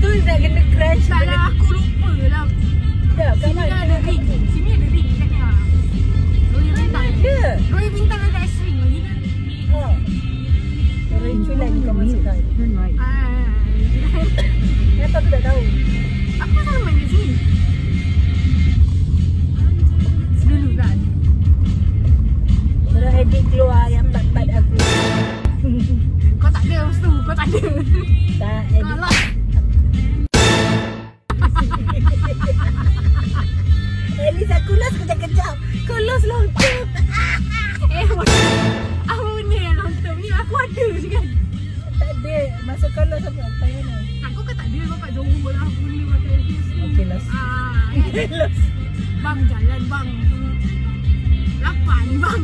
tu nak kena crash. Tak lah, aku lupa lah. Tak, kat Sini mana? ada ring. Sini ada ring katnya. Roy bintang. Ada. Roy bintang ada S-ring lagi kan? Oh. Roy culan kau masukkan. Kenapa aku tak tahu? Aku selalu main kat sini. Dulu kan. Kalau edit keluar yang part-part aku. Kau tak ada masa tu. Kau tak ada. Tak edit. Kau lah. At least aku lost kejap-kejap. Kau lost long term. Apa benda yang long term ni? Aku ada je kan. Tak ada. Masuk kau lost apa? Tak mana? Aku kan tak ada. Kau kat Johor lah. Aku boleh pakai S-ring. Okay, lost. Lost. Bang jalan bang. 8 bang.